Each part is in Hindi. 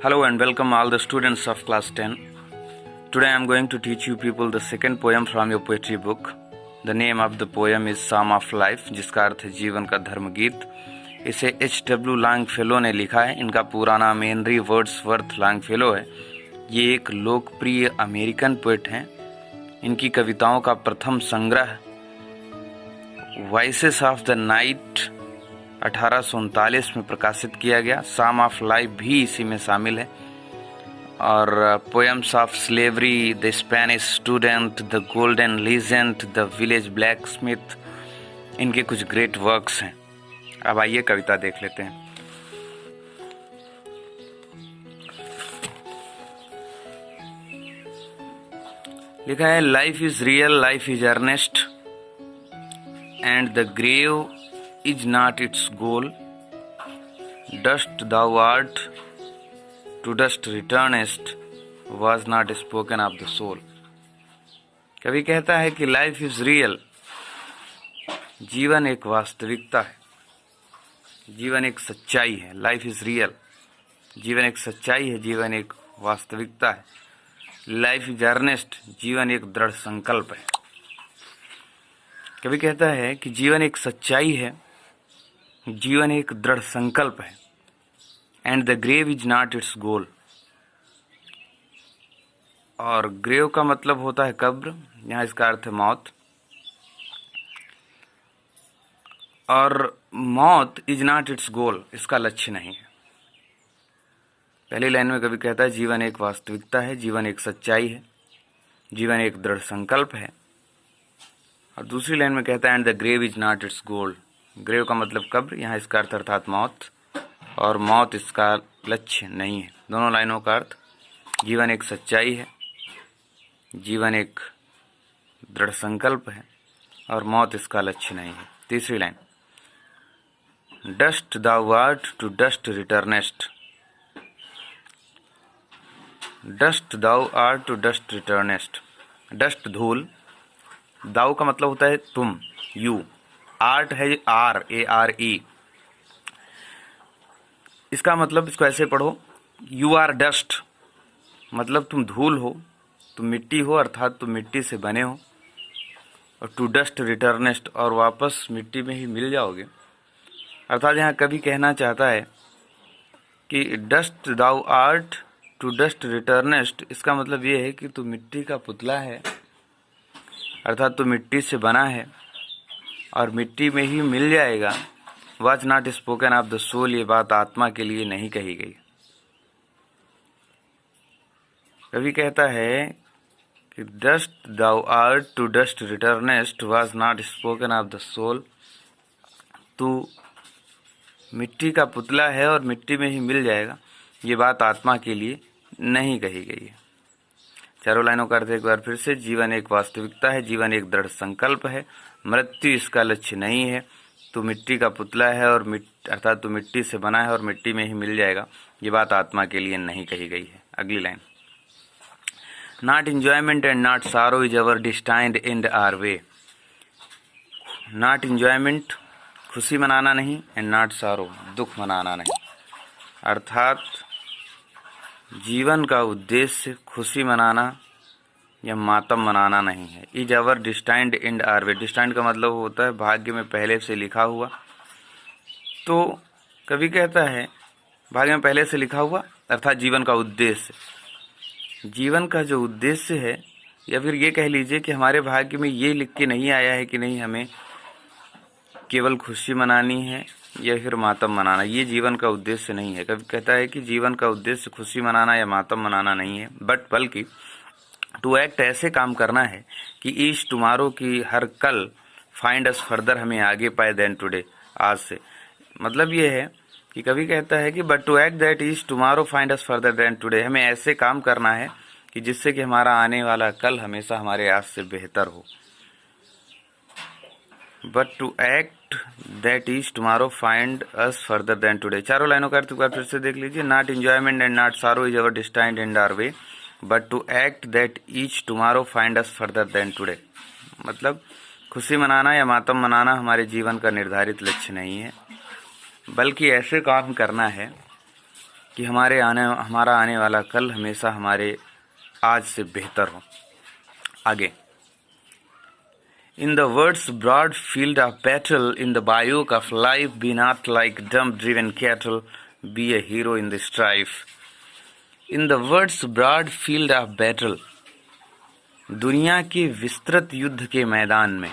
Hello and welcome all the students of class 10. Today I am going to teach you people the second poem from your poetry book. The name of the poem is Psalm of Life, जिसका अर्थ है जीवन का धर्म गीत. इसे H.W. लॉन्गफेलो ने लिखा है. इनका पूरा नाम हेनरी वर्ड्सवर्थ लॉन्गफेलो है. ये एक लोकप्रिय अमेरिकन पोएट हैं. इनकी कविताओं का प्रथम संग्रह वॉइसेस ऑफ द नाइट 1839 में प्रकाशित किया गया. साम ऑफ लाइफ भी इसी में शामिल है. और poems of slavery, the Spanish student, the golden legend, the village black Smith, इनके कुछ ग्रेट वर्क्स हैं. अब आइए कविता देख लेते हैं. लिखा है, life is real, life is earnest, and the grave is not its goal. Dust thou art, to dust returnest, was not spoken of the soul. कवि कहता है कि लाइफ इज रियल, जीवन एक वास्तविकता है, जीवन एक सच्चाई है. लाइफ इज रियल, जीवन एक सच्चाई है, जीवन एक वास्तविकता है. लाइफ इज अर्नेस्ट, जीवन एक दृढ़ संकल्प है. कवि कहता है कि जीवन एक सच्चाई है, जीवन एक दृढ़ संकल्प है. And the grave is not its goal. और ग्रेव का मतलब होता है कब्र, यहाँ इसका अर्थ है मौत. और मौत इज नॉट इट्स गोल, इसका लक्ष्य नहीं है. पहली लाइन में कवि कहता है जीवन एक वास्तविकता है, जीवन एक सच्चाई है, जीवन एक दृढ़ संकल्प है. और दूसरी लाइन में कहता है and the grave is not its goal. Grave का मतलब कब्र, यहाँ इसका अर्थ अर्थात मौत, और मौत इसका लक्ष्य नहीं है. दोनों लाइनों का अर्थ जीवन एक सच्चाई है, जीवन एक दृढ़ संकल्प है, और मौत इसका लक्ष्य नहीं है. तीसरी line, dust thou art, to dust returnest. Dust thou art, to dust returnest. Dust धूल, दाउ का मतलब होता है तुम, यू. आर्ट है RARE. इसका मतलब, इसको ऐसे पढ़ो, यू आर डस्ट, मतलब तुम धूल हो, तुम मिट्टी हो, अर्थात तुम मिट्टी से बने हो. और टू डस्ट रिटर्नेस्ट, और वापस मिट्टी में ही मिल जाओगे. अर्थात यहाँ कभी कहना चाहता है कि dust thou art, to dust returnest. इसका मतलब ये है कि तू मिट्टी का पुतला है, अर्थात तू मिट्टी से बना है और मिट्टी में ही मिल जाएगा. Was not spoken of the soul, ये बात आत्मा के लिए नहीं कही गई. कवि कहता है कि dust thou art, to dust returnest, was not spoken of the soul. तू मिट्टी का पुतला है और मिट्टी में ही मिल जाएगा, ये बात आत्मा के लिए नहीं कही गई है. चारों लाइनों का अर्थ एक बार फिर से, जीवन एक वास्तविकता है, जीवन एक दृढ़ संकल्प है, मृत्यु इसका लक्ष्य नहीं है. तू मिट्टी का पुतला है और अर्थात तू मिट्टी से बना है और मिट्टी में ही मिल जाएगा, ये बात आत्मा के लिए नहीं कही गई है. अगली line, not enjoyment and not sorrow is our destined end or way. Not enjoyment, खुशी मनाना नहीं, एंड नॉट सारो, दुख मनाना नहीं. अर्थात जीवन का उद्देश्य खुशी मनाना या मातम मनाना नहीं है. Is our destined end or way. Destined का मतलब होता है भाग्य में पहले से लिखा हुआ. तो कवि कहता है भाग्य में पहले से लिखा हुआ, अर्थात जीवन का उद्देश्य. जीवन का जो उद्देश्य है, या फिर ये कह लीजिए कि हमारे भाग्य में ये लिख के नहीं आया है कि नहीं हमें केवल खुशी मनानी है या फिर मातम मनाना. ये जीवन का उद्देश्य नहीं है. कभी कहता है कि जीवन का उद्देश्य खुशी मनाना या मातम मनाना नहीं है, बट बल्कि टू एक्ट, ऐसे काम करना है कि ईच टुमारो, की हर कल, फाइंड अस फर्दर, हमें आगे पाए देन टुडे, आज से. मतलब ये है कि कभी कहता है कि but to act that each tomorrow find us farther than today. हमें ऐसे काम करना है कि जिससे कि हमारा आने वाला कल हमेशा हमारे आज से बेहतर हो. But to act that each tomorrow find us farther than today. चारों लाइनों का अर्थ एक बार फिर से देख लीजिए. Not enjoyment and not sorrow is our destined end or way, but to act that each tomorrow find us farther than today. मतलब खुशी मनाना या मातम मनाना हमारे जीवन का निर्धारित लक्ष्य नहीं है, बल्कि ऐसे काम करना है कि हमारा आने वाला कल हमेशा हमारे आज से बेहतर हो। आगे, In the words broad field of battle, in the bayou of life, be not like dumb-driven cattle, be a hero in the strife. In the words broad field of battle, दुनिया के विस्तृत युद्ध के मैदान में,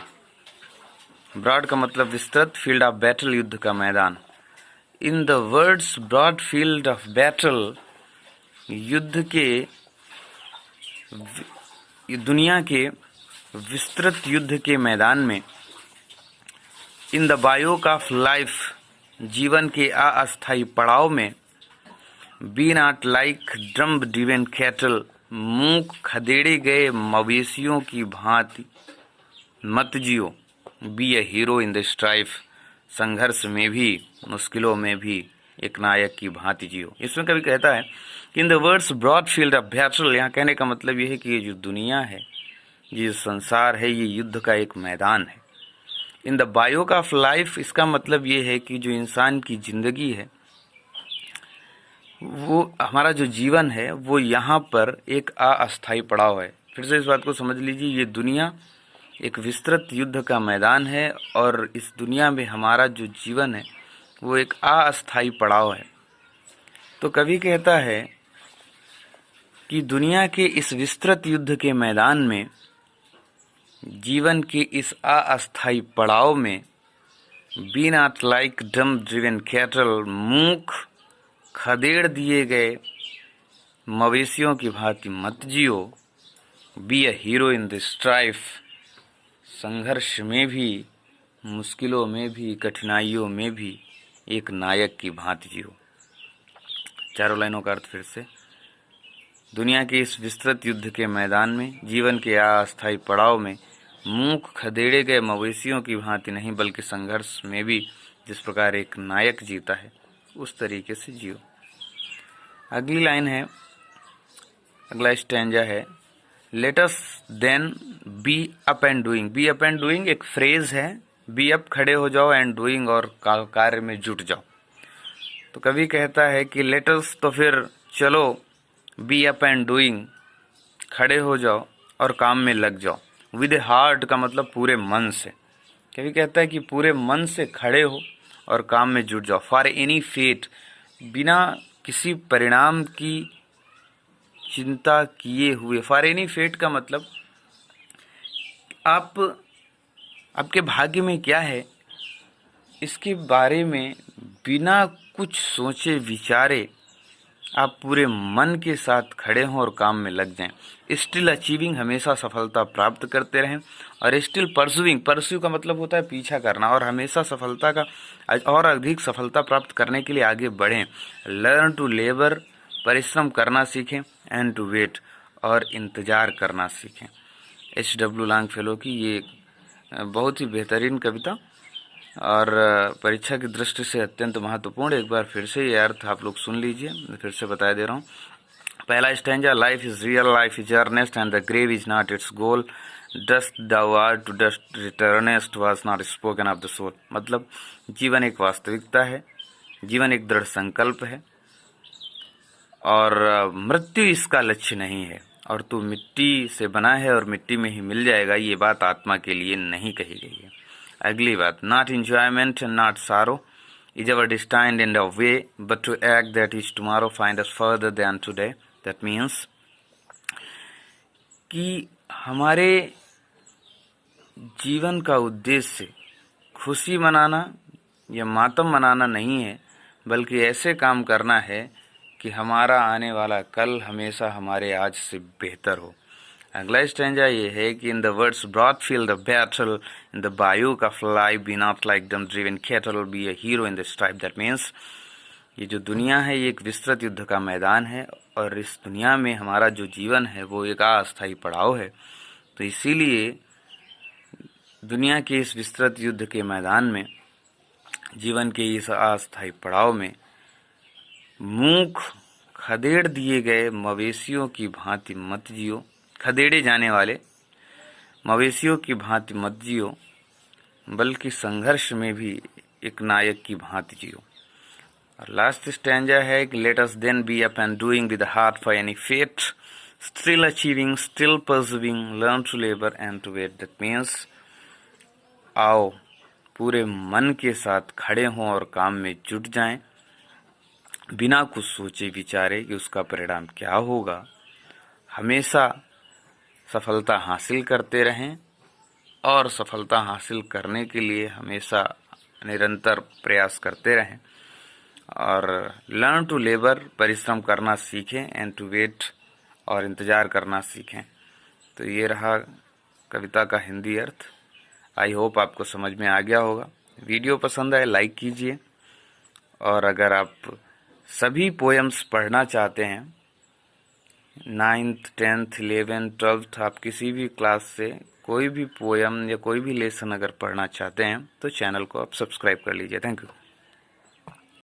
ब्रॉड का मतलब विस्तृत, फील्ड ऑफ बैटल युद्ध का मैदान। In the world's broad field of battle, युद्ध के, दुनिया के विस्तृत युद्ध के मैदान में, in the bivouac of life, जीवन के अस्थायी पड़ाव में, बी नॉट लाइक ड्रम ड्रिवन कैटल, मूक खदेड़े गए मवेशियों की भांति मत जियो, be a hero in the strife, संघर्ष में भी, मुश्किलों में भी एक नायक की भांति जियो। इसमें कभी कहता है कि in the world's broad field of battle, यहाँ कहने का मतलब यह है कि ये जो दुनिया है, ये संसार है, ये युद्ध का एक मैदान है। इन द बायोक ऑफ लाइफ, इसका मतलब ये है कि जो इंसान की जिंदगी है, वो हमारा जो जीवन है, वो यहाँ पर एक अस्थायी पड़ाव है। फिर से इस बात को समझ लीजिए, ये दुनिया एक विस्तृत युद्ध का मैदान है और इस दुनिया में हमारा जो जीवन है वो एक अस्थायी पड़ाव है। तो कवि कहता है कि दुनिया के इस विस्तृत युद्ध के मैदान में, जीवन के इस अस्थायी पड़ाव में, be not like dumb driven cattle, मूक खदेड़ दिए गए मवेशियों की भांति मत जियो, be a hero in the strife, संघर्ष में भी, मुश्किलों में भी, कठिनाइयों में भी एक नायक की भांति जियो। चारों लाइनों का अर्थ फिर से, दुनिया के इस विस्तृत युद्ध के मैदान में, जीवन के अस्थायी पड़ाव में, मूक खदेड़े गए मवेशियों की भांति नहीं, बल्कि संघर्ष में भी जिस प्रकार एक नायक जीता है, उस तरीके से जियो। अगली लाइन है, अगला स्टैंजा है, let us then be up and doing. Be up and doing एक फ्रेज है, बी अप खड़े हो जाओ, एंड डूइंग और कार्य में जुट जाओ। तो कवि कहता है कि लेट अस, तो फिर चलो, बी अप एंड डूइंग, खड़े हो जाओ और काम में लग जाओ। विद ए हार्ट का मतलब पूरे मन से। कवि कहता है कि पूरे मन से खड़े हो और काम में जुट जाओ। फॉर एनी फेट, बिना किसी परिणाम की चिंता किए हुए। फॉर एनी फेट का मतलब आपके भाग्य में क्या है, इसके बारे में बिना कुछ सोचे विचारे आप पूरे मन के साथ खड़े हों और काम में लग जाएं। स्टिल अचीविंग, हमेशा सफलता प्राप्त करते रहें। और स्टिल परसुइंग, परस्यू का मतलब होता है पीछा करना, और हमेशा सफलता का और अधिक सफलता प्राप्त करने के लिए आगे बढ़ें। लर्न टू लेबर, परिश्रम करना सीखें। एंड टू वेट, और इंतज़ार करना सीखें। H.W. लॉन्गफेलो की ये बहुत ही बेहतरीन कविता और परीक्षा की दृष्टि से अत्यंत महत्वपूर्ण। एक बार फिर से ये अर्थ आप लोग सुन लीजिए, मैं फिर से बता दे रहा हूँ। पहला stanza, life is real, life is earnest, and the grave is not its goal, dust thou art, to dust returnest was not spoken of the soul। मतलब जीवन एक वास्तविकता है, जीवन एक दृढ़ संकल्प है, और मृत्यु इसका लक्ष्य नहीं है, और तू मिट्टी से बना है और मिट्टी में ही मिल जाएगा, ये बात आत्मा के लिए नहीं कही गई है। अगली बात, not enjoyment and not sorrow is our destined in a way, but to act that is tomorrow find us further than today। That means कि हमारे जीवन का उद्देश्य खुशी मनाना या मातम मनाना नहीं है, बल्कि ऐसे काम करना है कि हमारा आने वाला कल हमेशा हमारे आज से बेहतर हो। अगला स्टैंजा ये है कि in the world's broad field of battle, in the bivouac of life, be not like dumb driven cattle, be a hero in the strife. That means ये जो दुनिया है ये एक विस्तृत युद्ध का मैदान है, और इस दुनिया में हमारा जो जीवन है वो एक अस्थायी पड़ाव है। तो इसीलिए दुनिया के इस विस्तृत युद्ध के मैदान में, जीवन के इस अस्थायी पड़ाव में, मूक खदेड़ दिए गए मवेशियों की भांति मत जियो, खदेड़े जाने वाले मवेशियों की भांति मत जियो, बल्कि संघर्ष में भी एक नायक की भांति जियो। और लास्ट स्टैंजा है कि let us then be up and doing with heart for any fate, still achieving, still pursuing, learn to labour and to wait. That means आओ पूरे मन के साथ खड़े हों और काम में जुट जाएं, बिना कुछ सोचे विचारे कि उसका परिणाम क्या होगा। हमेशा सफलता हासिल करते रहें और सफलता हासिल करने के लिए हमेशा निरंतर प्रयास करते रहें और लर्न टू लेबर, परिश्रम करना सीखें, एंड टू वेट, और इंतज़ार करना सीखें। तो ये रहा कविता का हिंदी अर्थ। आई होप आपको समझ में आ गया होगा। वीडियो पसंद आए लाइक कीजिए, और अगर आप सभी पोएम्स पढ़ना चाहते हैं 9th 10th 11th 12th, आप किसी भी क्लास से कोई भी पोएम या कोई भी लेसन अगर पढ़ना चाहते हैं तो चैनल को आप सब्सक्राइब कर लीजिए। Thank you.